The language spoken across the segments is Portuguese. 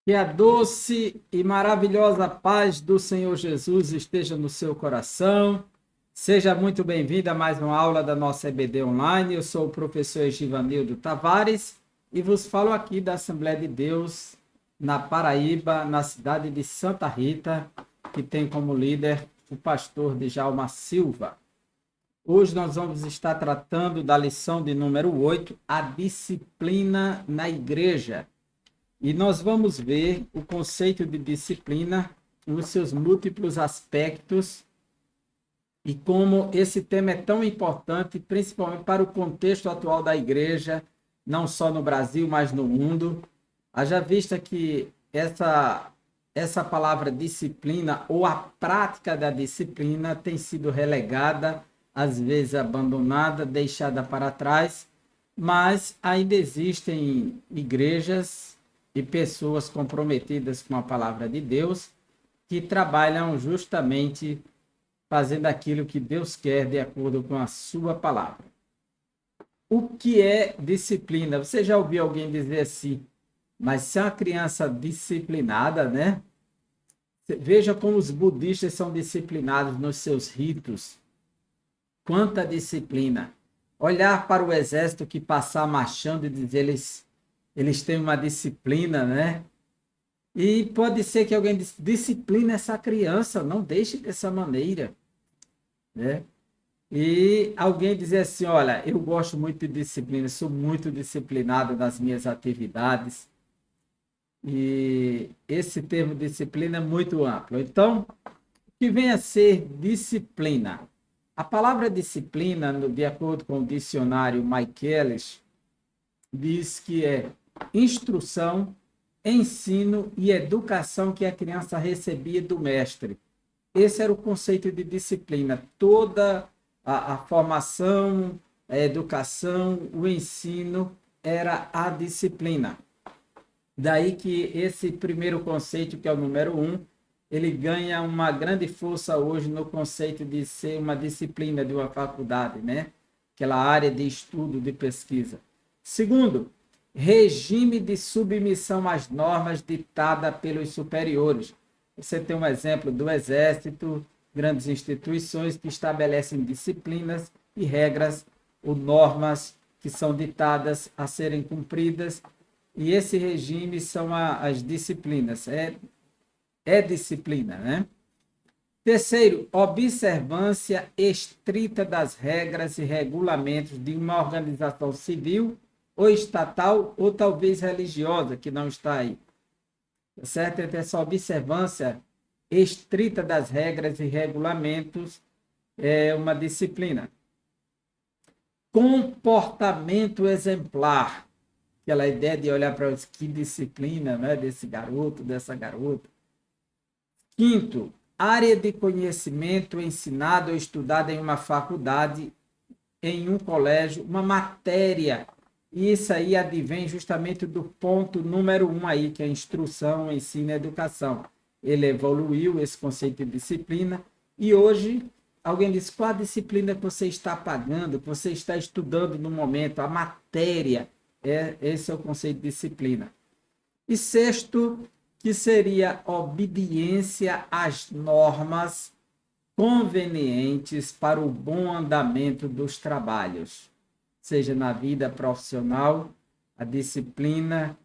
Que a doce e maravilhosa paz do Senhor Jesus esteja no seu coração. Seja muito bem-vindo a mais uma aula da nossa EBD Online. Eu sou o professor Egivanildo Tavares e vos falo aqui da Assembleia de Deus na Paraíba, na cidade de Santa Rita, que tem como líder o pastor Djalma Silva. Hoje nós vamos estar tratando da lição de número 8, a disciplina na igreja. E nós vamos ver o conceito de disciplina nos seus múltiplos aspectos e como esse tema é tão importante, principalmente para o contexto atual da igreja, não só no Brasil, mas no mundo. Haja vista que essa palavra disciplina ou a prática da disciplina tem sido relegada, às vezes abandonada, deixada para trás, mas ainda existem igrejas e pessoas comprometidas com a palavra de Deus que trabalham justamente fazendo aquilo que Deus quer de acordo com a sua palavra. O que é disciplina? Você já ouviu alguém dizer assim, mas se é uma criança disciplinada, né? Veja como os budistas são disciplinados nos seus ritos. Quanta disciplina! Olhar para o exército que passar marchando e dizer eles têm uma disciplina, né? E pode ser que alguém discipline essa criança, não deixe dessa maneira, né? E alguém dizer assim, olha, eu gosto muito de disciplina, sou muito disciplinado nas minhas atividades. E esse termo disciplina é muito amplo. Então, o que vem a ser disciplina? A palavra disciplina, de acordo com o dicionário Michaelis, diz que é instrução, ensino e educação que a criança recebia do mestre. Esse era o conceito de disciplina. Toda a formação, a educação, o ensino era a disciplina. Daí que esse primeiro conceito, que é o número 1, ele ganha uma grande força hoje no conceito de ser uma disciplina de uma faculdade, né? Aquela área de estudo, de pesquisa. Segundo, regime de submissão às normas ditada pelos superiores. Você tem um exemplo do Exército, grandes instituições que estabelecem disciplinas e regras ou normas que são ditadas a serem cumpridas, e esse regime são as disciplinas. É disciplina, né? Terceiro, observância estrita das regras e regulamentos de uma organização civil ou estatal, ou talvez religiosa, que não está aí. Certo? Então, essa observância estrita das regras e regulamentos é uma disciplina. Comportamento exemplar. Aquela ideia de olhar para que disciplina, né, desse garoto, dessa garota. Quinto, área de conhecimento ensinado ou estudada em uma faculdade, em um colégio, uma matéria. E isso aí advém justamente do ponto número 1 aí, que é instrução, ensino e educação. Ele evoluiu esse conceito de disciplina e hoje alguém diz qual a disciplina que você está pagando, que você está estudando no momento, a matéria. Esse é o conceito de disciplina. E sexto, que seria obediência às normas convenientes para o bom andamento dos trabalhos, seja na vida profissional, a disciplina,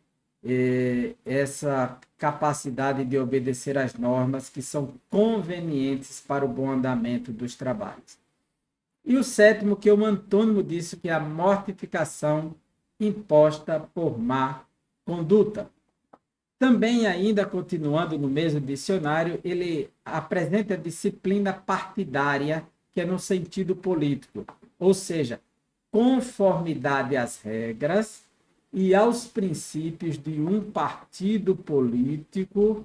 essa capacidade de obedecer às normas que são convenientes para o bom andamento dos trabalhos. E o sétimo, que o antônimo disso, que é a mortificação imposta por má conduta. Também, ainda continuando no mesmo dicionário, ele apresenta a disciplina partidária, que é no sentido político, ou seja, conformidade às regras e aos princípios de um partido político,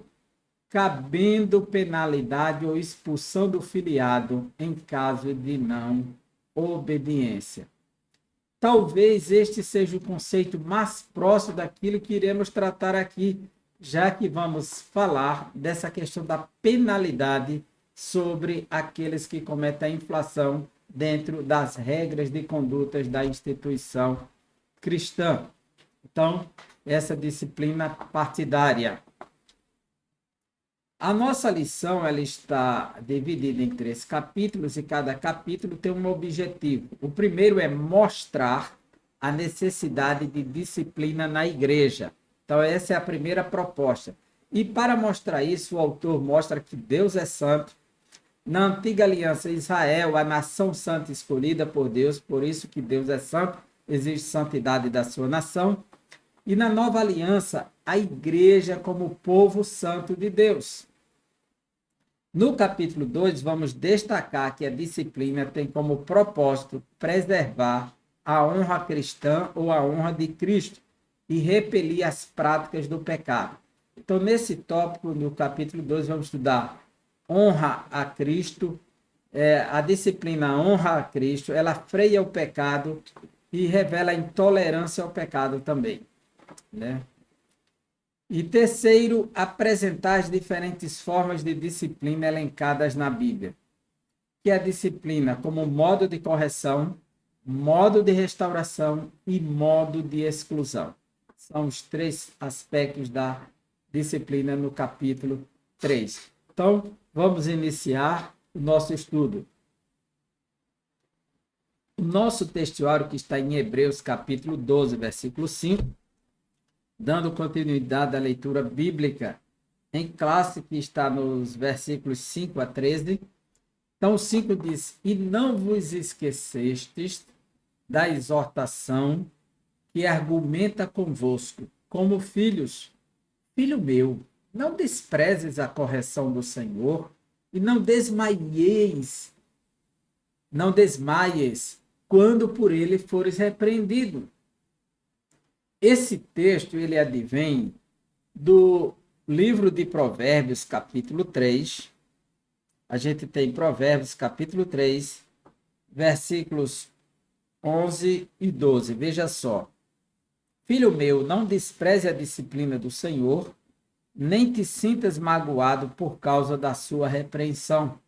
cabendo penalidade ou expulsão do filiado em caso de não obediência. Talvez este seja o conceito mais próximo daquilo que iremos tratar aqui, já que vamos falar dessa questão da penalidade sobre aqueles que cometem a infração dentro das regras de condutas da instituição cristã. Então, essa disciplina partidária. A nossa lição ela está dividida em 3 capítulos e cada capítulo tem um objetivo. O primeiro é mostrar a necessidade de disciplina na igreja. Então, essa é a primeira proposta. E para mostrar isso, o autor mostra que Deus é santo. Na antiga aliança, Israel, a nação santa escolhida por Deus, por isso que Deus é santo, existe santidade da sua nação. E na nova aliança, a igreja como povo santo de Deus. No capítulo 2, vamos destacar que a disciplina tem como propósito preservar a honra cristã ou a honra de Cristo e repelir as práticas do pecado. Então, nesse tópico, no capítulo 2, vamos estudar honra a Cristo, a disciplina honra a Cristo, ela freia o pecado e revela a intolerância ao pecado também, né? E terceiro, apresentar as diferentes formas de disciplina elencadas na Bíblia, que é a disciplina como modo de correção, modo de restauração e modo de exclusão. São os 3 aspectos da disciplina no capítulo 3. Então, vamos iniciar o nosso estudo. O nosso textuário que está em Hebreus capítulo 12, versículo 5, dando continuidade à leitura bíblica em classe, que está nos versículos 5 a 13. Então, o 5 diz: E não vos esquecestes da exortação que argumenta convosco, como filhos. Filho meu, não desprezes a correção do Senhor e não desmaies quando por ele fores repreendido. Esse texto, ele advém do livro de Provérbios, capítulo 3. A gente tem Provérbios, capítulo 3, versículos 11 e 12. Veja só. Filho meu, não despreze a disciplina do Senhor, nem te sintas magoado por causa da sua repreensão.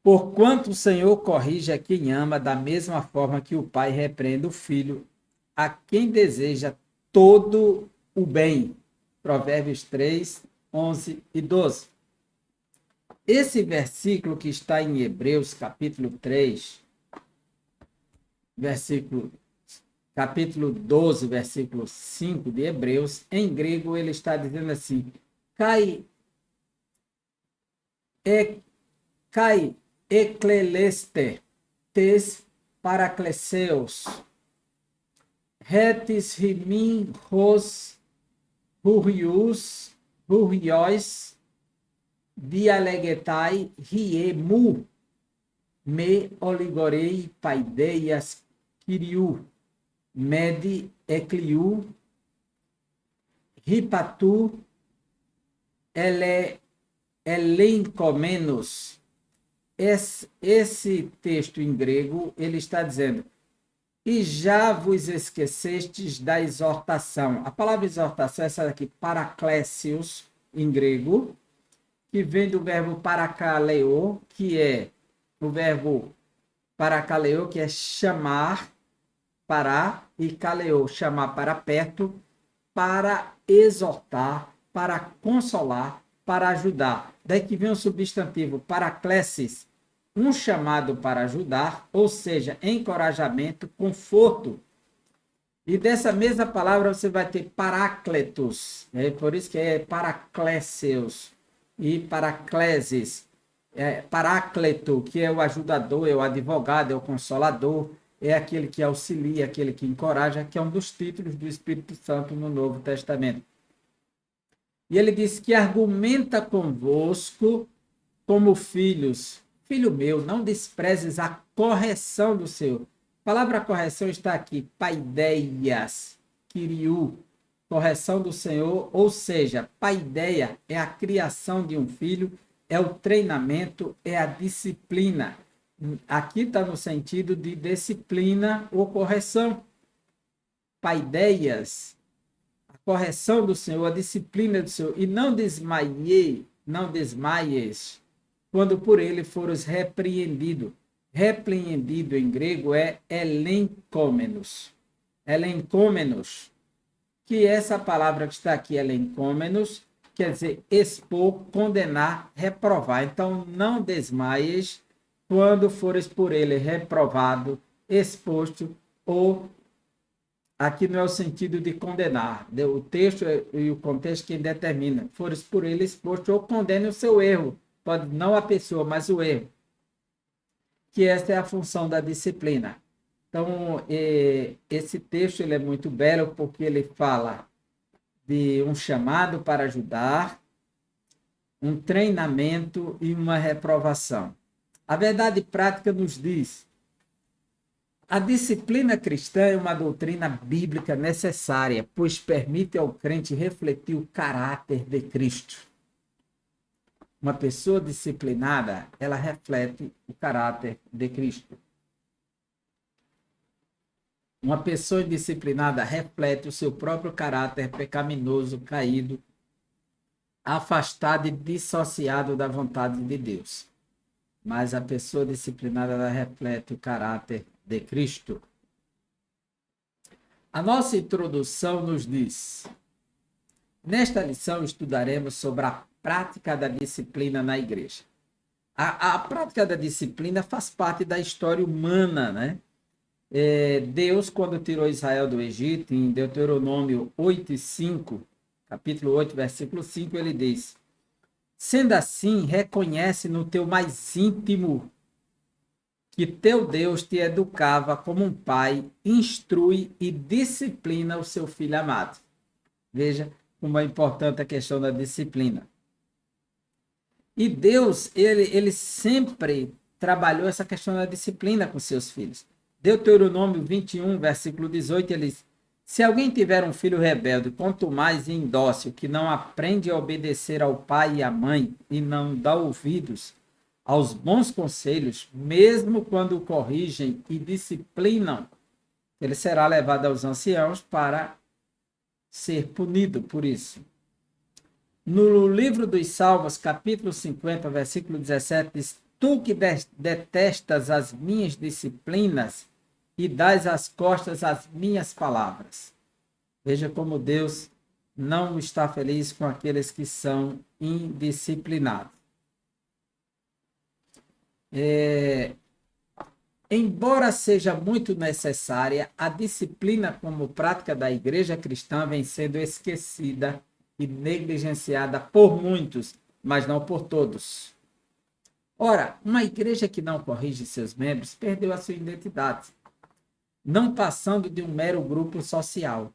Porquanto o Senhor corrige a quem ama, da mesma forma que o pai repreende o filho, a quem deseja todo o bem. Provérbios 3, 11 e 12. Esse versículo que está em Hebreus, capítulo 3, capítulo 12, versículo 5 de Hebreus, em grego ele está dizendo assim: kai ekleleste tes parakleseos retis rimin hos hurrios dialegetai riemu me oligorei paideias kiriu medi ecliu ripatu elencomenos. Esse texto em grego, ele está dizendo: e já vos esquecestes da exortação. A palavra exortação é essa daqui, paraklésios, em grego, que vem do verbo parakaleo, que é o verbo parakaleo, que é chamar para, e kaleo, chamar para perto, para exortar, para consolar, para ajudar. Daí que vem o substantivo paraklesis, um chamado para ajudar, ou seja, encorajamento, conforto. E dessa mesma palavra você vai ter parácletos, por isso que é paracléseus e paracleses. Parácleto, que é o ajudador, é o advogado, é o consolador, é aquele que auxilia, aquele que encoraja, que é um dos títulos do Espírito Santo no Novo Testamento. E ele diz que argumenta convosco como filhos. Filho meu, não desprezes a correção do Senhor. A palavra correção está aqui, paideias, kiriu, correção do Senhor, ou seja, paideia é a criação de um filho, é o treinamento, é a disciplina. Aqui está no sentido de disciplina ou correção. Paideias, a correção do Senhor, a disciplina do Senhor, e não desmaies, quando por ele fores repreendido. Repreendido em grego é elenkômenos. Elenkômenos, que essa palavra que está aqui, elenkômenos, quer dizer expor, condenar, reprovar. Então, não desmaies quando fores por ele reprovado, exposto, ou aqui não é o sentido de condenar. O texto e o contexto quem determina. Fores por ele exposto ou condene o seu erro. Pode não a pessoa, mas o erro. Que essa é a função da disciplina. Então, esse texto ele é muito belo porque ele fala de um chamado para ajudar, um treinamento e uma reprovação. A verdade prática nos diz: a disciplina cristã é uma doutrina bíblica necessária, pois permite ao crente refletir o caráter de Cristo. Uma pessoa disciplinada, ela reflete o caráter de Cristo. Uma pessoa indisciplinada reflete o seu próprio caráter pecaminoso, caído, afastado e dissociado da vontade de Deus. Mas a pessoa disciplinada, ela reflete o caráter de Cristo. A nossa introdução nos diz: nesta lição estudaremos sobre a prática da disciplina na igreja. A prática da disciplina faz parte da história humana, né? Deus, quando tirou Israel do Egito, em Deuteronômio 8:5, capítulo 8, versículo 5, ele diz: sendo assim, reconhece no teu mais íntimo que teu Deus te educava como um pai, instrui e disciplina o seu filho amado. Veja como é importante a questão da disciplina. E Deus, ele sempre trabalhou essa questão da disciplina com seus filhos. Deuteronômio 21, versículo 18, ele diz: se alguém tiver um filho rebelde, quanto mais indócil, que não aprende a obedecer ao pai e à mãe, e não dá ouvidos aos bons conselhos, mesmo quando o corrigem e disciplinam, ele será levado aos anciãos para ser punido por isso. No livro dos Salmos, capítulo 50, versículo 17, diz: tu que detestas as minhas disciplinas e dás as costas às minhas palavras. Veja como Deus não está feliz com aqueles que são indisciplinados. Embora seja muito necessária, a disciplina como prática da igreja cristã vem sendo esquecida e negligenciada por muitos, mas não por todos. Ora, uma igreja que não corrige seus membros perdeu a sua identidade, não passando de um mero grupo social.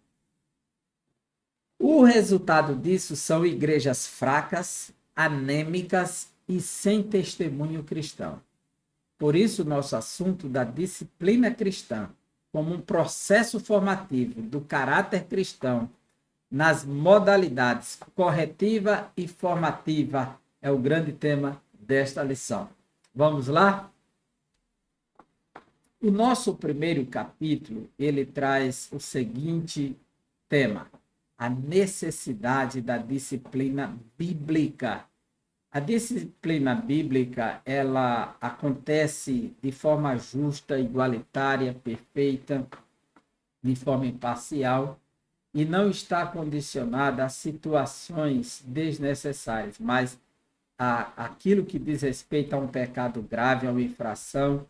O resultado disso são igrejas fracas, anêmicas e sem testemunho cristão. Por isso, nosso assunto da disciplina cristã, como um processo formativo do caráter cristão, nas modalidades corretiva e formativa, é o grande tema desta lição. Vamos lá? O nosso primeiro capítulo, ele traz o seguinte tema: a necessidade da disciplina bíblica. A disciplina bíblica, ela acontece de forma justa, igualitária, perfeita, de forma imparcial, e não está condicionada a situações desnecessárias, mas aquilo que diz respeito a um pecado grave, a uma infração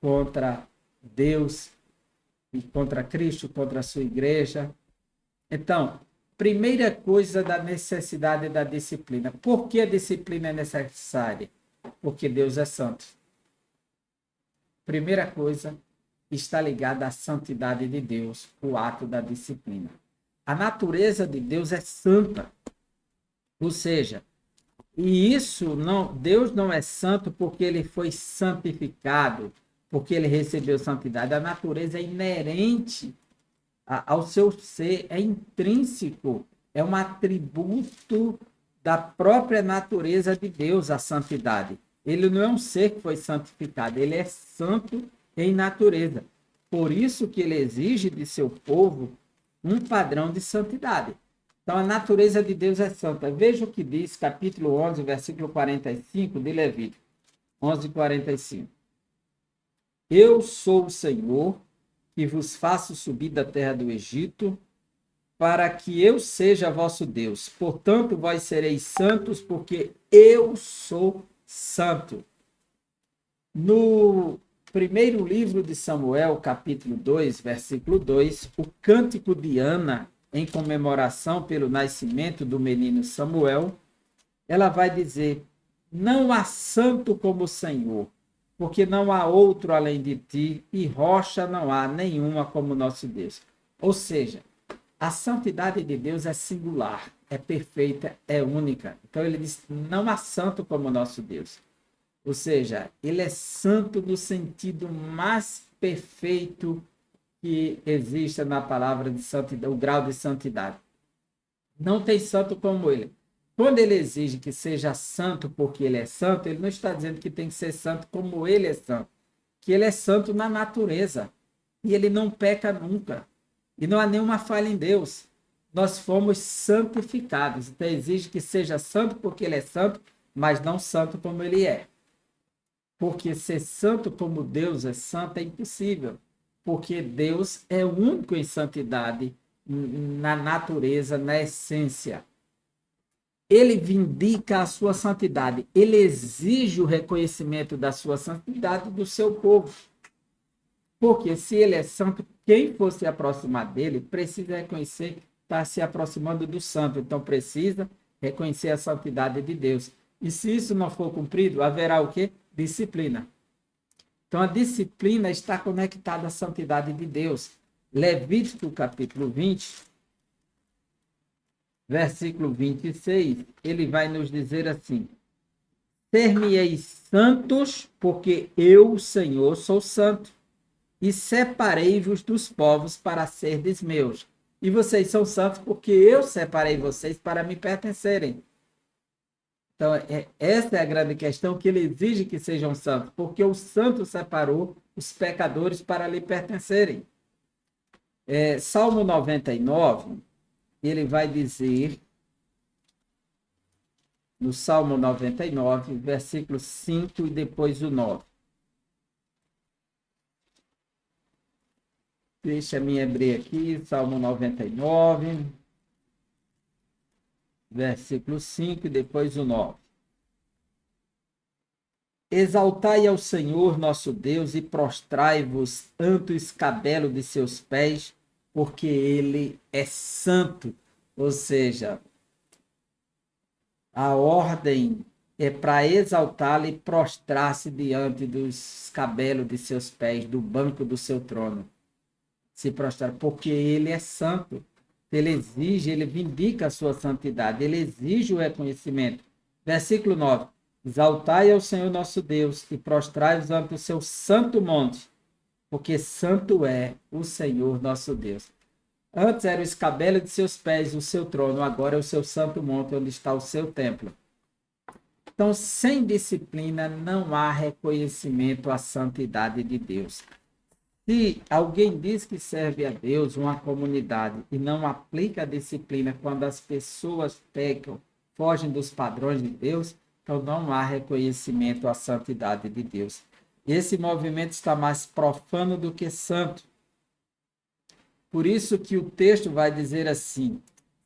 contra Deus e contra Cristo, contra a sua igreja. Então, primeira coisa da necessidade da disciplina. Por que a disciplina é necessária? Porque Deus é santo. Primeira coisa, está ligada à santidade de Deus, o ato da disciplina. A natureza de Deus é santa. Ou seja, e isso não, Deus não é santo porque ele foi santificado, porque ele recebeu santidade. A natureza é inerente ao seu ser, é intrínseco, é um atributo da própria natureza de Deus, a santidade. Ele não é um ser que foi santificado, ele é santo em natureza. Por isso que ele exige de seu povo um padrão de santidade. Então, a natureza de Deus é santa. Veja o que diz, capítulo 11, versículo 45 de Levítico. 11:45. Eu sou o Senhor, que vos faço subir da terra do Egito, para que eu seja vosso Deus. Portanto, vós sereis santos, porque eu sou santo. No primeiro livro de Samuel, capítulo 2, versículo 2, o cântico de Ana, em comemoração pelo nascimento do menino Samuel, ela vai dizer: não há santo como o Senhor, porque não há outro além de ti, e rocha não há nenhuma como nosso Deus. Ou seja, a santidade de Deus é singular, é perfeita, é única. Então ele diz: não há santo como nosso Deus. Ou seja, ele é santo no sentido mais perfeito que exista na palavra de santidade, o grau de santidade. Não tem santo como ele. Quando ele exige que seja santo porque ele é santo, ele não está dizendo que tem que ser santo como ele é santo, que ele é santo na natureza e ele não peca nunca. E não há nenhuma falha em Deus. Nós fomos santificados. Então exige que seja santo porque ele é santo, mas não santo como ele é. Porque ser santo como Deus é santo é impossível. Porque Deus é o único em santidade na natureza, na essência. Ele vindica a sua santidade. Ele exige o reconhecimento da sua santidade do seu povo. Porque se ele é santo, quem for se aproximar dele precisa reconhecer que está se aproximando do santo. Então precisa reconhecer a santidade de Deus. E se isso não for cumprido, haverá o quê? Disciplina. Então a disciplina está conectada à santidade de Deus. Levítico capítulo 20, versículo 26, ele vai nos dizer assim: ser-me-eis santos, porque eu, Senhor, sou santo, e separei-vos dos povos para serdes meus. E vocês são santos porque eu separei vocês para me pertencerem. Então, essa é a grande questão, que ele exige que sejam santos, porque o santo separou os pecadores para lhe pertencerem. Salmo 99, ele vai dizer, no Salmo 99, versículo 5 e depois o 9. Deixa me abrir aqui, Salmo 99, versículo 5 e depois o 9. Exaltai ao Senhor nosso Deus e prostrai-vos ante o escabelo de seus pés, porque ele é santo. Ou seja, a ordem é para exaltá-lo e prostrar-se diante dos escabelos de seus pés, do banco do seu trono. Se prostrar, porque ele é santo. Ele exige, ele vindica a sua santidade, ele exige o reconhecimento. Versículo 9. Exaltai ao Senhor nosso Deus e prostrai-vos ante o seu santo monte, porque santo é o Senhor nosso Deus. Antes era o escabelo de seus pés o seu trono, agora é o seu santo monte, onde está o seu templo. Então, sem disciplina, não há reconhecimento à santidade de Deus. Se alguém diz que serve a Deus, uma comunidade, e não aplica a disciplina quando as pessoas pecam, fogem dos padrões de Deus, então não há reconhecimento à santidade de Deus. Esse movimento está mais profano do que santo. Por isso que o texto vai dizer assim: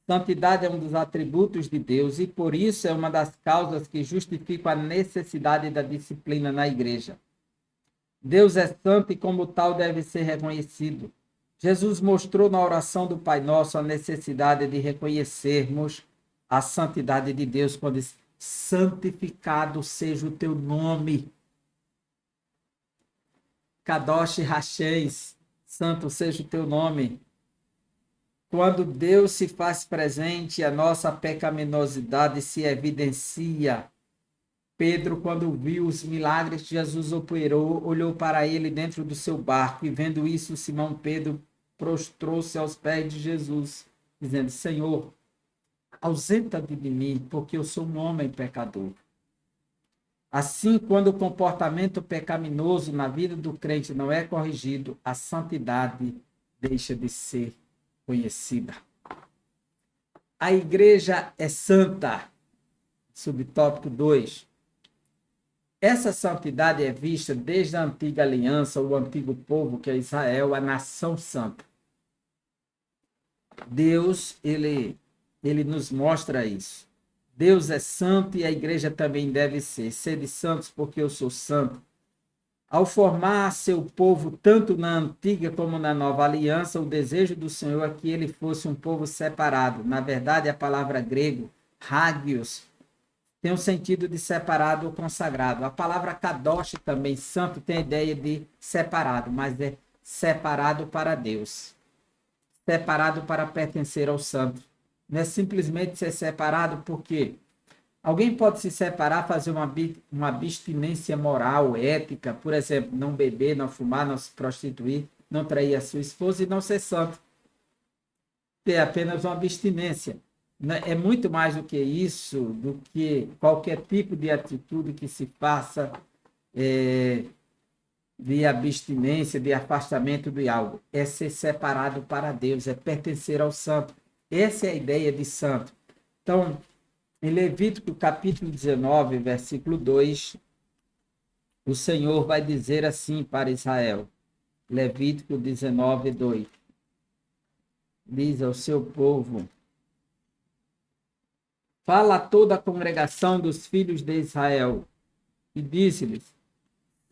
santidade é um dos atributos de Deus e por isso é uma das causas que justificam a necessidade da disciplina na igreja. Deus é santo e como tal deve ser reconhecido. Jesus mostrou na oração do Pai Nosso a necessidade de reconhecermos a santidade de Deus quando diz: santificado seja o teu nome. Kadosh Hasheis, santo seja o teu nome. Quando Deus se faz presente, a nossa pecaminosidade se evidencia. Pedro, quando viu os milagres que Jesus operou, olhou para ele dentro do seu barco e, vendo isso, Simão Pedro prostrou-se aos pés de Jesus, dizendo: Senhor, ausenta-te de mim, porque eu sou um homem pecador. Assim, quando o comportamento pecaminoso na vida do crente não é corrigido, a santidade deixa de ser conhecida. A igreja é santa. Subtópico 2. Essa santidade é vista desde a antiga aliança, o antigo povo que é Israel, a nação santa. Deus, ele nos mostra isso. Deus é santo e a igreja também deve ser. Sede santos porque eu sou santo. Ao formar seu povo, tanto na antiga como na nova aliança, o desejo do Senhor é que ele fosse um povo separado. Na verdade, a palavra grego, hagios, tem o sentido de separado ou consagrado. A palavra kadosh também, santo, tem a ideia de separado, mas é separado para Deus. Separado para pertencer ao santo. Não é simplesmente ser separado porque alguém pode se separar, fazer uma abstinência moral, ética, por exemplo, não beber, não fumar, não se prostituir, não trair a sua esposa e não ser santo. Ter apenas uma abstinência. É muito mais do que isso, do que qualquer tipo de atitude que se faça de abstinência, de afastamento de algo. É ser separado para Deus, é pertencer ao santo. Essa é a ideia de santo. Então, em Levítico capítulo 19, versículo 2, o Senhor vai dizer assim para Israel. Levítico 19, 2. Diz ao seu povo: fala a toda a congregação dos filhos de Israel e diz-lhes: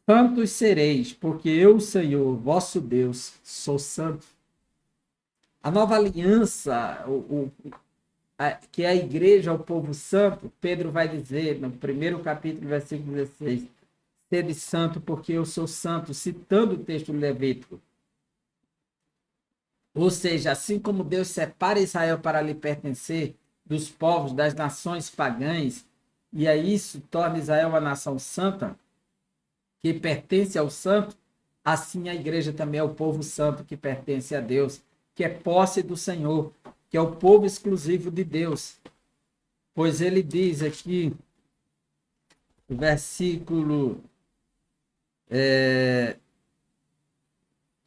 santos sereis, porque eu, Senhor, vosso Deus, sou santo. A nova aliança, que é a igreja, o povo santo, Pedro vai dizer no primeiro capítulo, versículo 16, sede santo porque eu sou santo, citando o texto levítico. Ou seja, assim como Deus separa Israel para lhe pertencer dos povos, das nações pagãs, e a isso torna Israel uma nação santa, que pertence ao santo, assim a igreja também é o povo santo que pertence a Deus, que é posse do Senhor, que é o povo exclusivo de Deus. Pois ele diz aqui, o versículo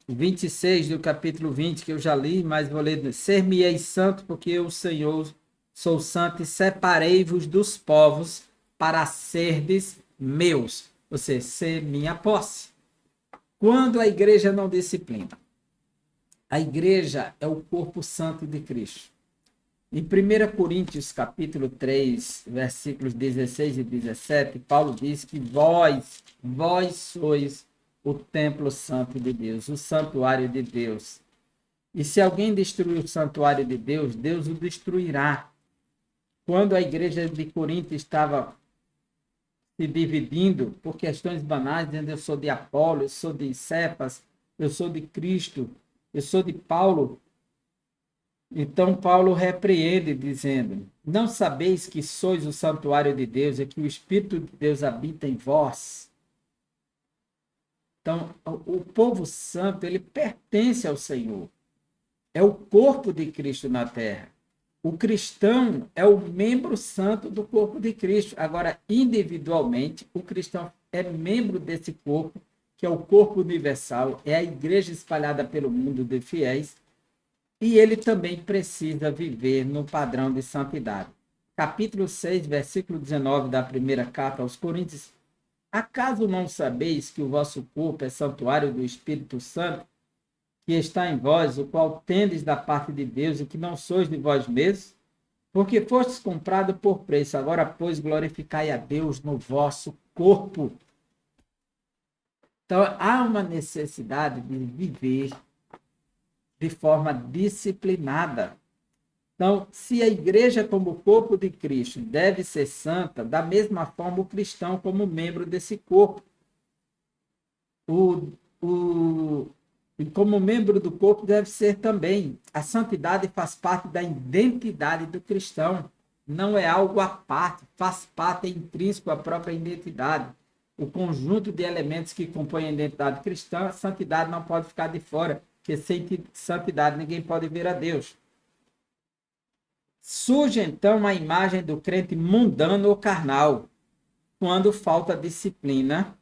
26 do capítulo 20, que eu já li, mas vou ler: ser-me-ei santo, porque eu, Senhor, sou santo, e separei-vos dos povos para serdes meus. Ou seja, ser minha posse. Quando a igreja não disciplina, a igreja é o corpo santo de Cristo. Em 1 Coríntios, capítulo 3, versículos 16 e 17, Paulo diz que vós sois o templo santo de Deus, o santuário de Deus. E se alguém destruir o santuário de Deus, Deus o destruirá. Quando a igreja de Corinto estava se dividindo por questões banais, dizendo eu sou de Apolo, eu sou de Cefas, eu sou de Cristo, eu sou de Paulo. Então Paulo repreende, dizendo: não sabeis que sois o santuário de Deus e que o Espírito de Deus habita em vós? Então, o povo santo, ele pertence ao Senhor. É o corpo de Cristo na terra. O cristão é o membro santo do corpo de Cristo. Agora, individualmente, o cristão é membro desse corpo, que é o corpo universal, é a igreja espalhada pelo mundo de fiéis, e ele também precisa viver no padrão de santidade. Capítulo 6, versículo 19 da primeira carta aos Coríntios: acaso não sabeis que o vosso corpo é santuário do Espírito Santo, que está em vós, o qual tendes da parte de Deus e que não sois de vós mesmos? Porque fostes comprado por preço. Agora, pois, glorificai a Deus no vosso corpo. Então, há uma necessidade de viver de forma disciplinada. Então, se a igreja, como corpo de Cristo, deve ser santa, da mesma forma o cristão, como membro desse corpo. E como membro do corpo deve ser também. A santidade faz parte da identidade do cristão. Não é algo à parte, faz parte, é intrínseco à própria identidade. O conjunto de elementos que compõem a identidade cristã, a santidade não pode ficar de fora, porque sem santidade ninguém pode ver a Deus. Surge então a imagem do crente mundano ou carnal, quando falta disciplina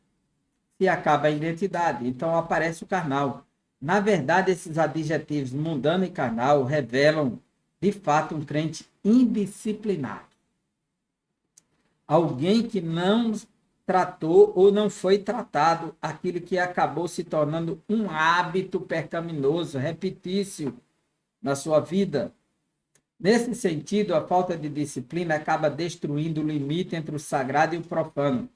e acaba a identidade. Então aparece o carnal. Na verdade, esses adjetivos mundano e carnal revelam, de fato, um crente indisciplinado. Alguém que não tratou ou não foi tratado aquilo que acabou se tornando um hábito pecaminoso, repetício, na sua vida. Nesse sentido, a falta de disciplina acaba destruindo o limite entre o sagrado e o profano.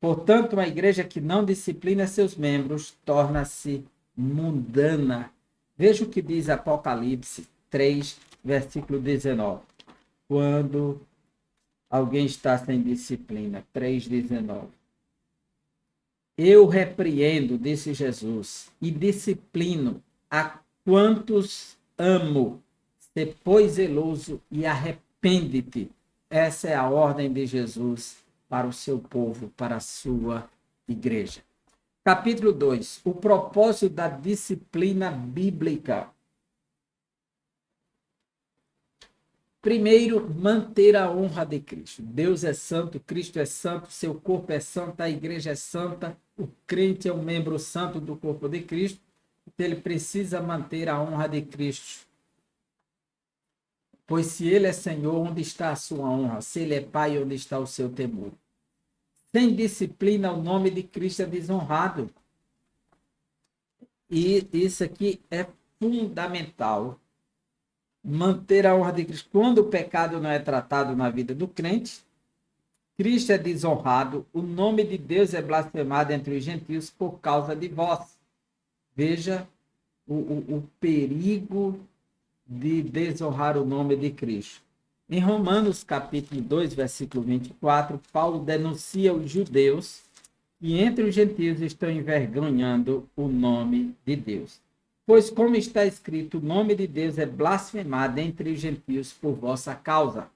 Portanto, uma igreja que não disciplina seus membros torna-se mundana. Veja o que diz Apocalipse 3, versículo 19. Quando alguém está sem disciplina. 3,19. Eu repreendo, disse Jesus, e disciplino a quantos amo. Se pois zeloso e arrepende-te. Essa é a ordem de Jesus para o seu povo, para a sua igreja. Capítulo 2. O propósito da disciplina bíblica. Primeiro, manter a honra de Cristo. Deus é santo, Cristo é santo, seu corpo é santo, a igreja é santa, o crente é um membro santo do corpo de Cristo, então ele precisa manter a honra de Cristo. Pois se ele é Senhor, onde está a sua honra? Se ele é Pai, onde está o seu temor? Sem disciplina, o nome de Cristo é desonrado. E isso aqui é fundamental. Manter a honra de Cristo. Quando o pecado não é tratado na vida do crente, Cristo é desonrado, o nome de Deus é blasfemado entre os gentios por causa de vós. Veja o perigo de desonrar o nome de Cristo. Em Romanos capítulo 2, versículo 24, Paulo denuncia os judeus que entre os gentios estão envergonhando o nome de Deus. Pois, como está escrito, o nome de Deus é blasfemado entre os gentios por vossa causa.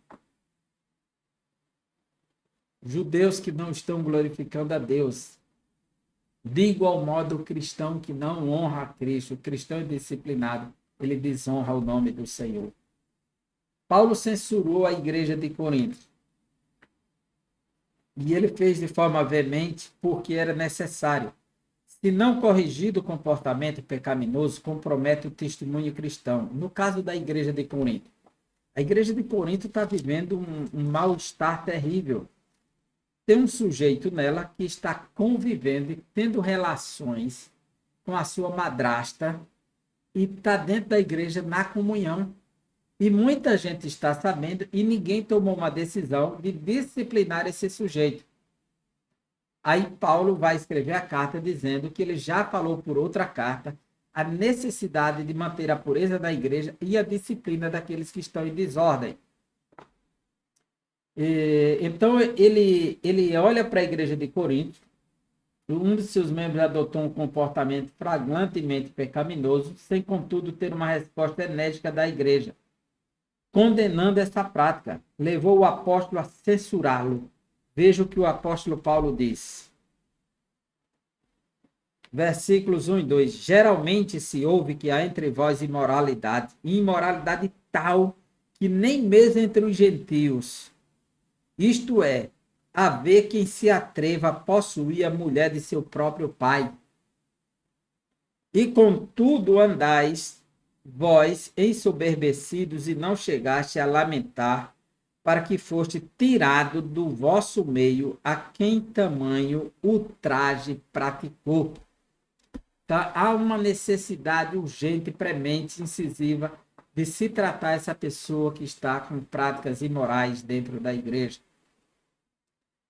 Judeus que não estão glorificando a Deus. De igual modo, o cristão que não honra a Cristo, o cristão indisciplinado, ele desonra o nome do Senhor. Paulo censurou a igreja de Corinto. E ele fez de forma veemente porque era necessário. Se não corrigido o comportamento pecaminoso, compromete o testemunho cristão. No caso da igreja de Corinto, a igreja de Corinto está vivendo um mal-estar terrível. Tem um sujeito nela que está convivendo e tendo relações com a sua madrasta e está dentro da igreja na comunhão. E muita gente está sabendo e ninguém tomou uma decisão de disciplinar esse sujeito. Aí Paulo vai escrever a carta dizendo que ele já falou por outra carta a necessidade de manter a pureza da igreja e a disciplina daqueles que estão em desordem. Então ele olha para a igreja de Corinto, um de seus membros adotou um comportamento flagrantemente pecaminoso, sem contudo ter uma resposta enérgica da igreja, condenando essa prática. Levou o apóstolo a censurá-lo. Veja o que o apóstolo Paulo diz. Versículos 1 e 2. Geralmente se ouve que há entre vós imoralidade, e imoralidade tal que nem mesmo entre os gentios. Isto é, haver quem se atreva a possuir a mulher de seu próprio pai. E contudo andais vós ensoberbecidos e não chegaste a lamentar, para que foste tirado do vosso meio a quem tamanho ultraje praticou. Tá? Há uma necessidade urgente, premente, incisiva, de se tratar essa pessoa que está com práticas imorais dentro da igreja.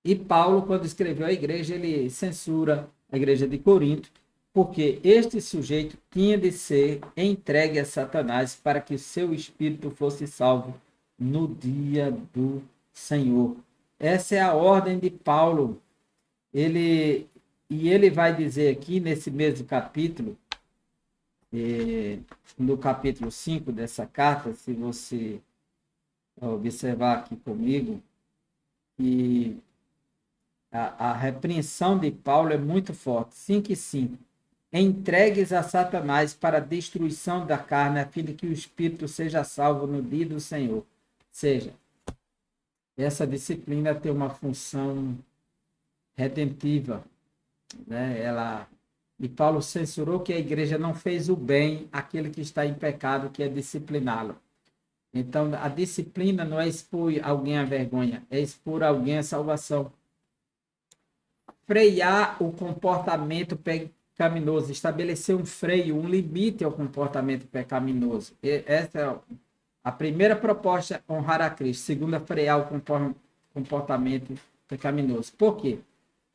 E Paulo, quando escreveu a igreja, ele censura a igreja de Corinto, porque este sujeito tinha de ser entregue a Satanás para que o seu espírito fosse salvo no dia do Senhor. Essa é a ordem de Paulo. Ele vai dizer aqui, nesse mesmo capítulo, no capítulo 5 dessa carta, se você observar aqui comigo, que a repreensão de Paulo é muito forte. 5 e 5. Entregues a Satanás para a destruição da carne, a fim de que o espírito seja salvo no dia do Senhor. Ou seja, essa disciplina tem uma função redentiva, né? E Paulo censurou que a igreja não fez o bem àquele que está em pecado, que é discipliná-lo. Então, a disciplina não é expor alguém à vergonha, é expor alguém à salvação. Frear o comportamento pecaminoso, estabelecer um freio, um limite ao comportamento pecaminoso. Essa é a primeira proposta, honrar a Cristo. Segunda, frear o comportamento pecaminoso. Por quê?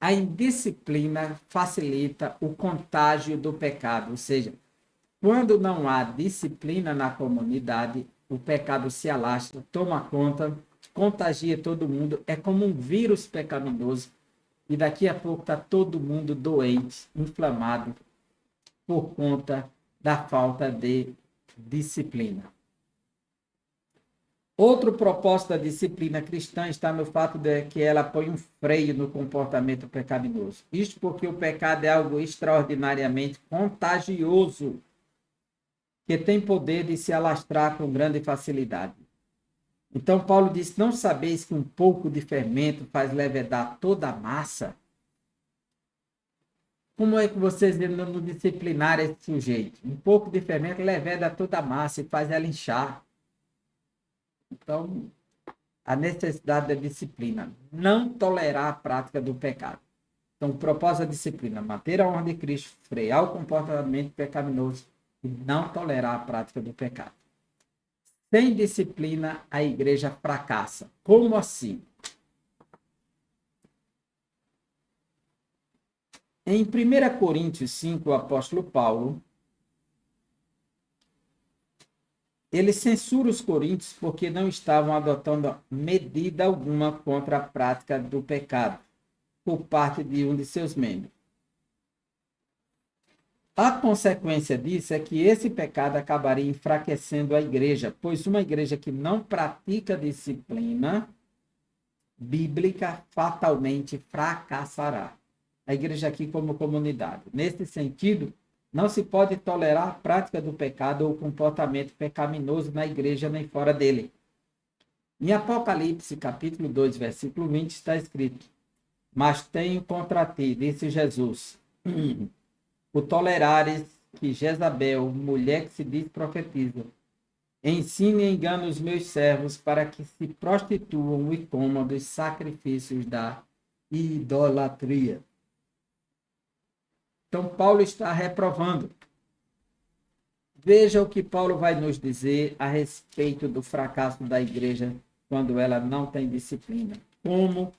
A indisciplina facilita o contágio do pecado, ou seja, quando não há disciplina na comunidade, o pecado se alastra, toma conta, contagia todo mundo, é como um vírus pecaminoso, e daqui a pouco está todo mundo doente, inflamado, por conta da falta de disciplina. Outro propósito da disciplina cristã está no fato de que ela põe um freio no comportamento pecaminoso. Isto porque o pecado é algo extraordinariamente contagioso, que tem poder de se alastrar com grande facilidade. Então, Paulo diz: não sabeis que um pouco de fermento faz levedar toda a massa? Como é que vocês não disciplinar esse sujeito? Um pouco de fermento leveda toda a massa e faz ela inchar. Então, a necessidade da disciplina, não tolerar a prática do pecado. Então, o propósito da disciplina, manter a honra de Cristo, frear o comportamento pecaminoso e não tolerar a prática do pecado. Sem disciplina, a igreja fracassa. Como assim? Em 1 Coríntios 5, o apóstolo Paulo, ele censura os coríntios porque não estavam adotando medida alguma contra a prática do pecado por parte de um de seus membros. A consequência disso é que esse pecado acabaria enfraquecendo a igreja, pois uma igreja que não pratica disciplina bíblica fatalmente fracassará. A igreja aqui como comunidade. Nesse sentido, não se pode tolerar a prática do pecado ou o comportamento pecaminoso na igreja nem fora dele. Em Apocalipse, capítulo 2, versículo 20, está escrito: mas tenho contra ti, disse Jesus, o tolerares que Jezabel, mulher que se diz profetiza, ensine e engane os meus servos para que se prostituam e comam dos sacrifícios da idolatria. Então, Paulo está reprovando. Veja o que Paulo vai nos dizer a respeito do fracasso da igreja quando ela não tem disciplina. Como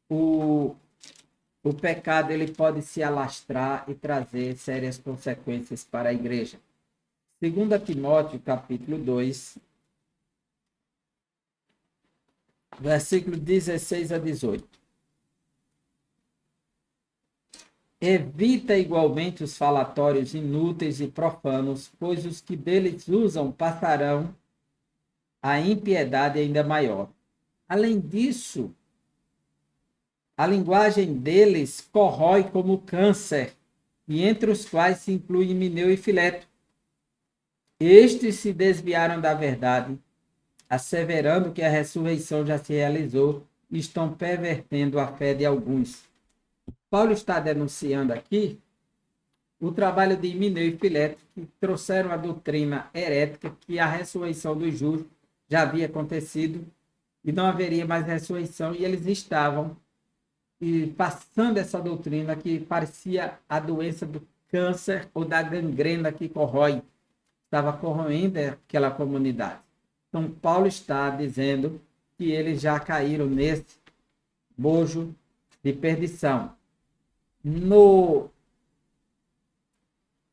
o pecado ele pode se alastrar e trazer sérias consequências para a igreja. 2 Timóteo, capítulo 2, versículo 16 a 18. Evita igualmente os falatórios inúteis e profanos, pois os que deles usam passarão a impiedade ainda maior. Além disso, a linguagem deles corrói como câncer, e entre os quais se inclui Himeneu e Fileto. Estes se desviaram da verdade, asseverando que a ressurreição já se realizou, e estão pervertendo a fé de alguns. Paulo está denunciando aqui o trabalho de Himeneu e Fileto, que trouxeram a doutrina herética que a ressurreição dos justos já havia acontecido e não haveria mais ressurreição, e eles estavam passando essa doutrina que parecia a doença do câncer ou da gangrena que corrói, estava corroendo aquela comunidade. Então, Paulo está dizendo que eles já caíram nesse bojo de perdição. No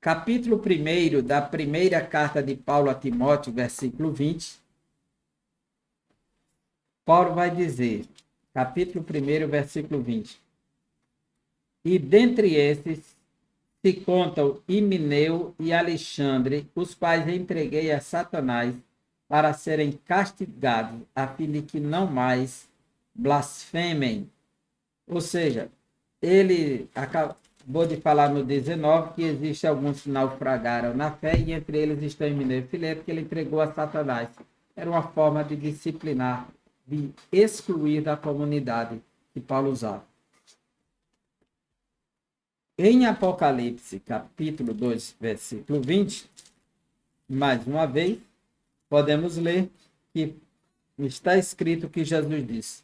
capítulo 1 da primeira carta de Paulo a Timóteo, versículo 20, Paulo vai dizer, capítulo 1, versículo 20, e dentre esses se contam Himeneu e Alexandre, os quais entreguei a Satanás para serem castigados, a fim de que não mais blasfemem. Ou seja, ele acabou de falar no 19 que existe alguns que naufragaram na fé, e entre eles estão Himeneu e Fileto, que ele entregou a Satanás. Era uma forma de disciplinar, de excluir da comunidade que Paulo usava. Em Apocalipse, capítulo 2, versículo 20, mais uma vez, podemos ler que está escrito que Jesus disse: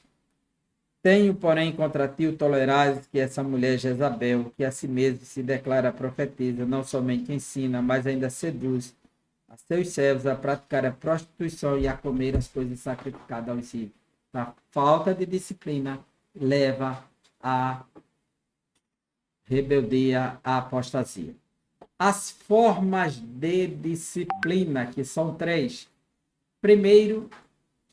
Tenho, porém, contra ti o tolerares que essa mulher Jezabel, que a si mesma se declara profetisa, não somente ensina, mas ainda seduz a seus servos a praticar a prostituição e a comer as coisas sacrificadas aos ídolos. A falta de disciplina leva à rebeldia, à apostasia. As formas de disciplina, que são 3. Primeiro,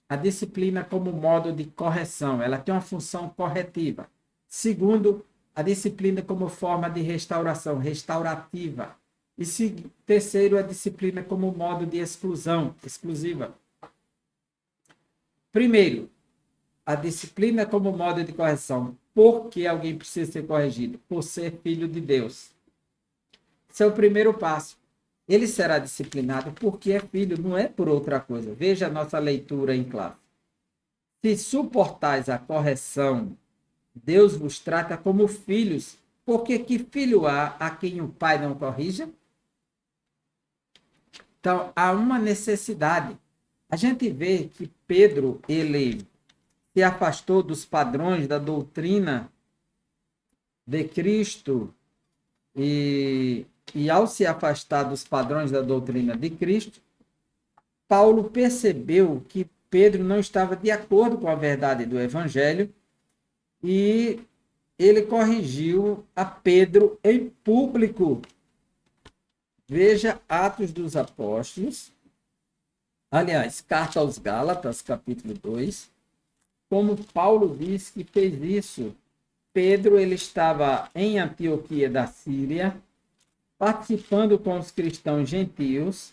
a disciplina como modo de correção, ela tem uma função corretiva. Segundo, a disciplina como forma de restauração, restaurativa. E terceiro, a disciplina como modo de exclusão, exclusiva. Primeiro, a disciplina como modo de correção. Por que alguém precisa ser corrigido? Por ser filho de Deus. Esse é o primeiro passo. Ele será disciplinado porque é filho, não é por outra coisa. Veja a nossa leitura em classe. Se suportais a correção, Deus vos trata como filhos, porque que filho há a quem o pai não corrija? Então, há uma necessidade. A gente vê que Pedro, ele se afastou dos padrões da doutrina de Cristo e ao se afastar dos padrões da doutrina de Cristo, Paulo percebeu que Pedro não estava de acordo com a verdade do Evangelho e ele corrigiu a Pedro em público. Veja Atos dos Apóstolos, aliás, Carta aos Gálatas, capítulo 2, como Paulo diz que fez isso. Pedro ele estava em Antioquia da Síria, participando com os cristãos gentios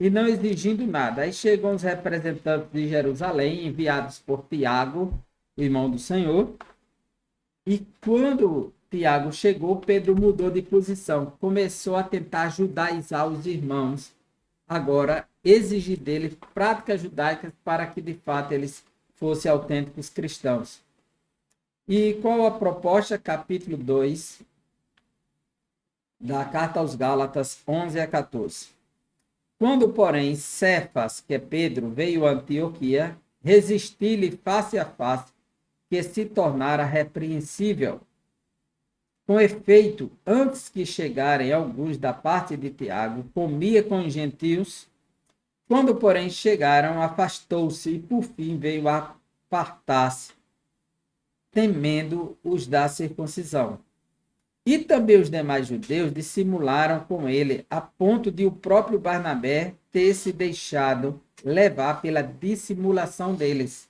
e não exigindo nada. Aí chegam os representantes de Jerusalém, enviados por Tiago, irmão do Senhor, e quando Tiago chegou, Pedro mudou de posição, começou a tentar judaizar os irmãos, agora exigir deles práticas judaicas para que de fato eles fossem autênticos cristãos. E qual a proposta? Capítulo 2 da Carta aos Gálatas, 11 a 14. Quando, porém, Cefas, que é Pedro, veio a Antioquia, resisti-lhe face a face, que se tornara repreensível. Com efeito, antes que chegarem alguns da parte de Tiago, comia com os gentios. Quando, porém, chegaram, afastou-se e, por fim, veio a apartar-se, temendo os da circuncisão. E também os demais judeus dissimularam com ele, a ponto de o próprio Barnabé ter se deixado levar pela dissimulação deles.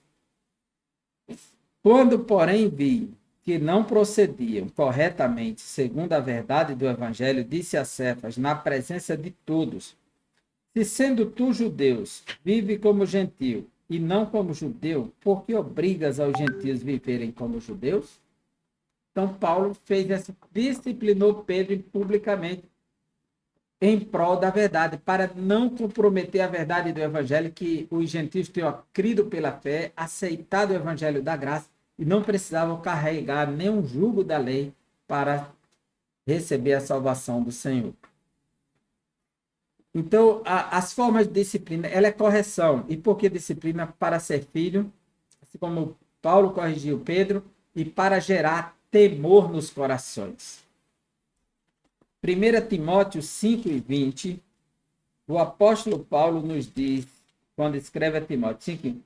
Quando, porém, vi que não procediam corretamente segundo a verdade do Evangelho, disse a Cefas, na presença de todos: se sendo tu judeus, vive como gentio e não como judeu, por que obrigas aos gentios viverem como judeus? Então, Paulo fez essa, disciplinou Pedro publicamente em prol da verdade, para não comprometer a verdade do Evangelho, que os gentios tinham crido pela fé, aceitado o Evangelho da graça e não precisavam carregar nenhum jugo da lei para receber a salvação do Senhor. Então, as formas de disciplina, ela é correção. E por que disciplina? Para ser filho, assim como Paulo corrigiu Pedro, e para gerar temor nos corações. 1 Timóteo 5 e 20, o apóstolo Paulo nos diz, quando escreve a Timóteo 5,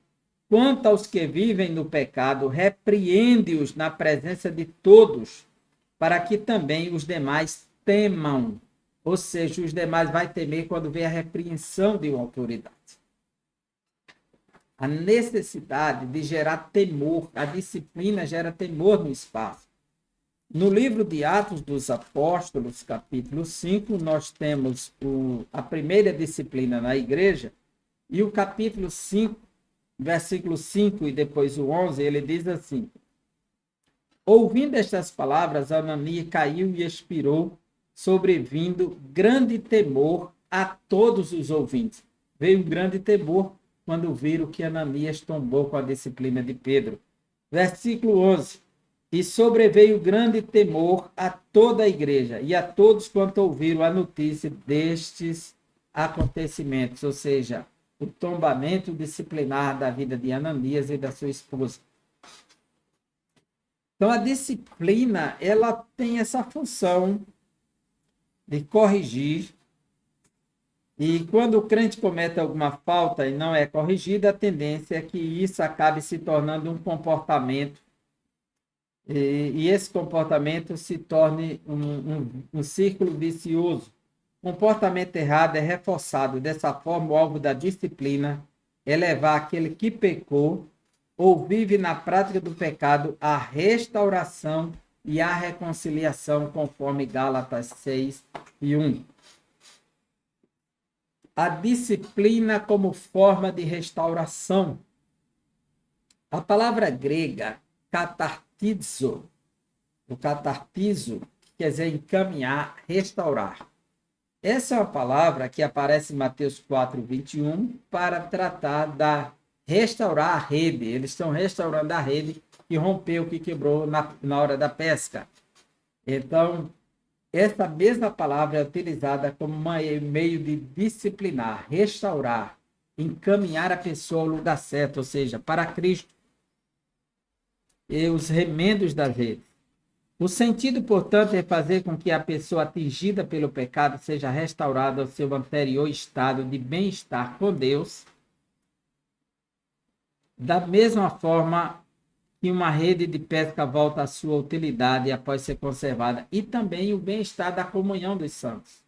quanto aos que vivem no pecado, repreende-os na presença de todos, para que também os demais temam. Ou seja, os demais vão temer quando vê a repreensão de uma autoridade. A necessidade de gerar temor, a disciplina gera temor no espaço. No livro de Atos dos Apóstolos, capítulo 5, nós temos a primeira disciplina na igreja, e o capítulo 5, versículo 5 e depois o 11, ele diz assim: ouvindo estas palavras, Ananias caiu e expirou, sobrevindo grande temor a todos os ouvintes. Veio um grande temor quando viram que Ananias tombou com a disciplina de Pedro. Versículo 11. E sobreveio grande temor a toda a igreja e a todos quanto ouviram a notícia destes acontecimentos, ou seja, o tombamento disciplinar da vida de Ananias e da sua esposa. Então, a disciplina, ela tem essa função de corrigir. E quando o crente comete alguma falta e não é corrigida, a tendência é que isso acabe se tornando um comportamento, e esse comportamento se torne um círculo vicioso. O comportamento errado é reforçado. Dessa forma, o alvo da disciplina é levar aquele que pecou ou vive na prática do pecado à restauração e à reconciliação, conforme Gálatas 6:1. A disciplina como forma de restauração. A palavra grega catartizo, o catartizo, quer dizer encaminhar, restaurar. Essa é uma palavra que aparece em Mateus 4:21 para tratar da restaurar a rede. Eles estão restaurando a rede que rompeu, que quebrou na hora da pesca. Então, essa mesma palavra é utilizada como meio de disciplinar, restaurar, encaminhar a pessoa ao lugar certo, ou seja, para Cristo e os remendos da rede. O sentido, portanto, é fazer com que a pessoa atingida pelo pecado seja restaurada ao seu anterior estado de bem-estar com Deus, da mesma forma que uma rede de pesca volta à sua utilidade após ser conservada, e também o bem-estar da comunhão dos santos.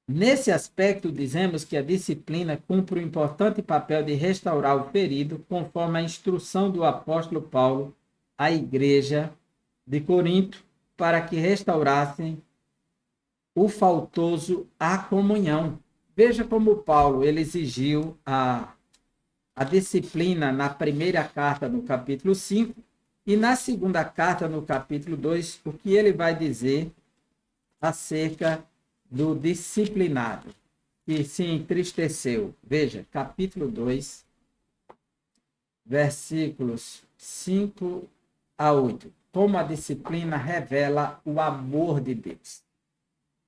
Nesse aspecto, dizemos que a disciplina cumpre um importante papel de restaurar o ferido, conforme a instrução do apóstolo Paulo à igreja de Corinto, para que restaurassem o faltoso à comunhão. Veja como Paulo ele exigiu a disciplina na primeira carta, no capítulo 5, e na segunda carta, no capítulo 2, o que ele vai dizer acerca do disciplinado, que se entristeceu. Veja, capítulo 2, versículos 5-8. Como a disciplina revela o amor de Deus.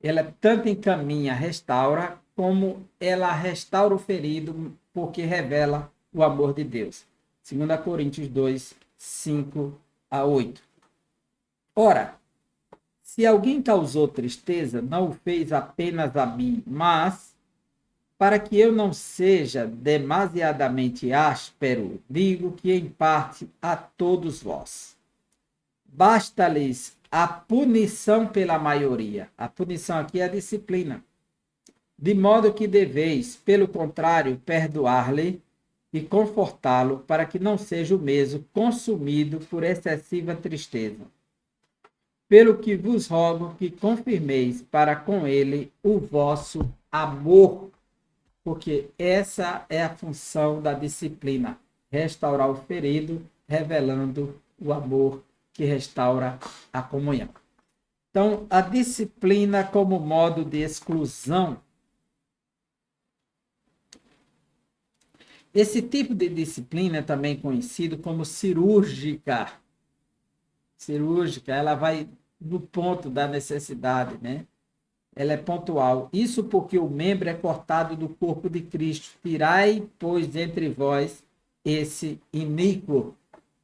Ela tanto encaminha, restaura, como ela restaura o ferido, porque revela o amor de Deus. 2 Coríntios 2, 5-8. Ora, se alguém causou tristeza, não o fez apenas a mim, mas, para que eu não seja demasiadamente áspero, digo que em parte a todos vós. Basta-lhes a punição pela maioria. A punição aqui é a disciplina. De modo que deveis, pelo contrário, perdoar-lhe e confortá-lo, para que não seja o mesmo consumido por excessiva tristeza. Pelo que vos rogo que confirmeis para com ele o vosso amor, porque essa é a função da disciplina, restaurar o ferido, revelando o amor que restaura a comunhão. Então, a disciplina como modo de exclusão. Esse tipo de disciplina é também conhecido como cirúrgica. Cirúrgica, ela vai no ponto da necessidade, né? Ela é pontual. Isso porque o membro é cortado do corpo de Cristo. Tirai, pois, entre vós esse iníquo,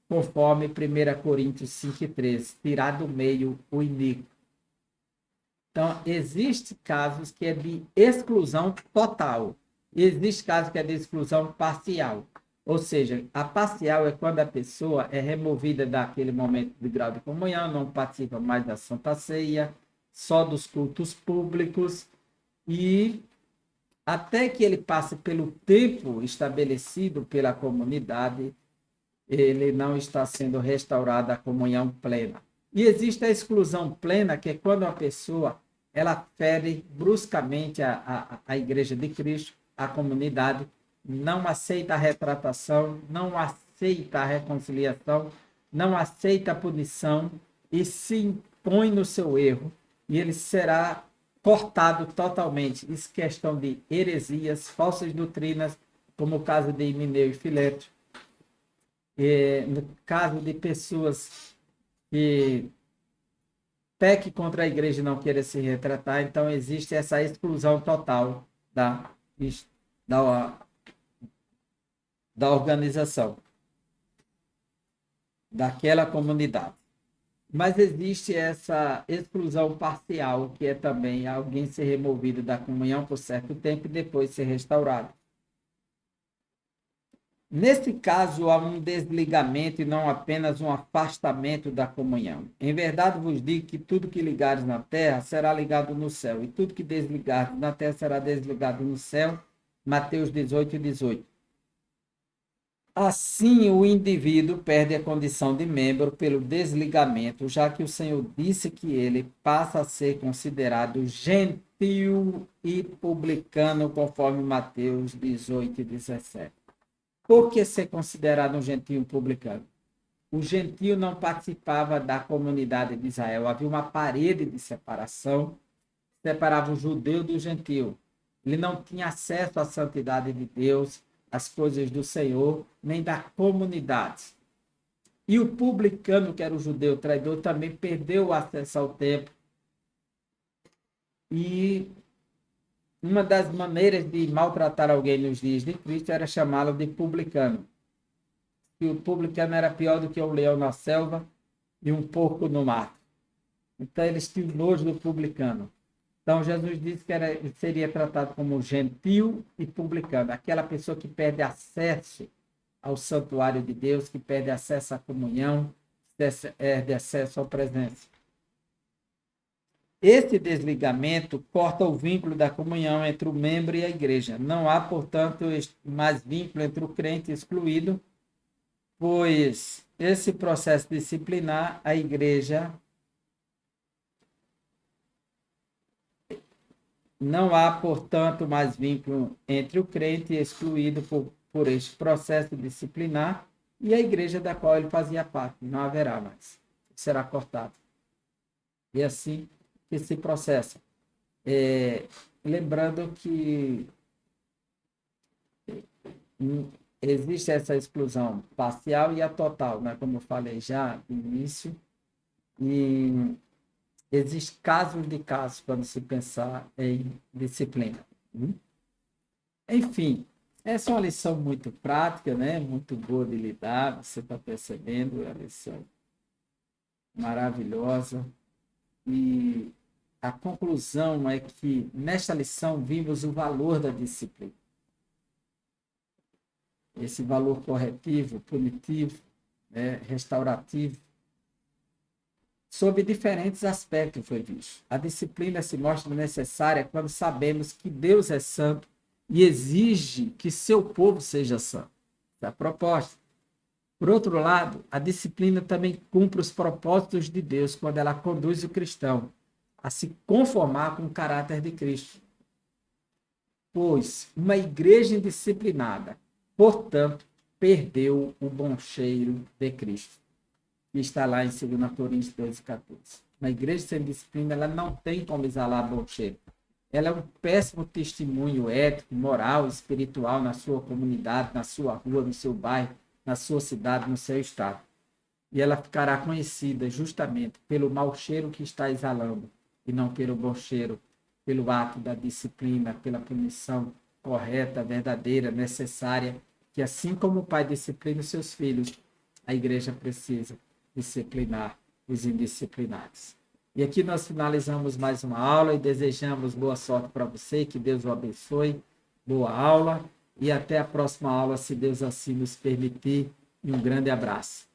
conforme 1 Coríntios 5:13. Tirar do meio o iníquo. Então, existem casos que é de exclusão total. E existe casos que é de exclusão parcial. Ou seja, a parcial é quando a pessoa é removida daquele momento de grau de comunhão, não participa mais da Santa Ceia, só dos cultos públicos, e até que ele passe pelo tempo estabelecido pela comunidade, ele não está sendo restaurada a comunhão plena. E existe a exclusão plena, que é quando a pessoa ela fere bruscamente a Igreja de Cristo, a comunidade, não aceita a retratação, não aceita a reconciliação, não aceita a punição e se impõe no seu erro, e ele será cortado totalmente. Isso é questão de heresias, falsas doutrinas, como o caso de Himeneu e Fileto. No caso de pessoas que pequem contra a igreja e não queiram se retratar, então existe essa exclusão total da organização. daquela comunidade. Mas existe essa exclusão parcial, que é também alguém ser removido da comunhão por certo tempo e depois ser restaurado. Nesse caso, há um desligamento e não apenas um afastamento da comunhão. Em verdade vos digo que tudo que ligares na terra será ligado no céu, e tudo que desligares na terra será desligado no céu. Mateus 18:18. Assim, o indivíduo perde a condição de membro pelo desligamento, já que o Senhor disse que ele passa a ser considerado gentil e publicano, conforme Mateus 18:17. Por que ser considerado um gentio publicano? O gentio não participava da comunidade de Israel. Havia uma parede de separação que separava o judeu do gentio. Ele não tinha acesso à santidade de Deus, às coisas do Senhor, nem da comunidade. E o publicano, que era o judeu traidor, também perdeu o acesso ao templo. E uma das maneiras de maltratar alguém nos dias de Cristo era chamá-lo de publicano. E o publicano era pior do que um leão na selva e um porco no mato. Então eles tinham nojo do publicano. Então Jesus disse que seria tratado como gentil e publicano, aquela pessoa que perde acesso ao santuário de Deus, que perde acesso à comunhão, perde acesso à presença. Esse desligamento corta o vínculo da comunhão entre o membro e a igreja. Não há, portanto, mais vínculo entre o crente excluído, pois esse processo disciplinar a igreja. Não há, portanto, mais vínculo entre o crente excluído por este processo disciplinar e a igreja da qual ele fazia parte. Não haverá mais. Será cortado. E assim que se processa. Lembrando que existe essa exclusão parcial e a total, né? Como eu falei já no início. E existem casos de casos quando se pensar em disciplina. Enfim, essa é uma lição muito prática, né? Muito boa de lidar, você está percebendo, é uma lição maravilhosa. E a conclusão é que nesta lição vimos o valor da disciplina. Esse valor corretivo, punitivo, restaurativo, sob diferentes aspectos foi visto. A disciplina se mostra necessária quando sabemos que Deus é santo e exige que seu povo seja santo. Essa é a proposta. Por outro lado, a disciplina também cumpre os propósitos de Deus quando ela conduz o cristão a se conformar com o caráter de Cristo. Pois uma igreja indisciplinada, portanto, perdeu o bom cheiro de Cristo, que está lá em 2 Coríntios 12:14. Uma igreja sem disciplina, ela não tem como exalar bom cheiro. Ela é um péssimo testemunho ético, moral, espiritual na sua comunidade, na sua rua, no seu bairro, na sua cidade, no seu estado. E ela ficará conhecida justamente pelo mau cheiro que está exalando, e não pelo bom cheiro, pelo ato da disciplina, pela punição correta, verdadeira, necessária, que assim como o pai disciplina os seus filhos, a igreja precisa disciplinar os indisciplinados. E aqui nós finalizamos mais uma aula e desejamos boa sorte para você, que Deus o abençoe, boa aula e até a próxima aula, se Deus assim nos permitir, e um grande abraço.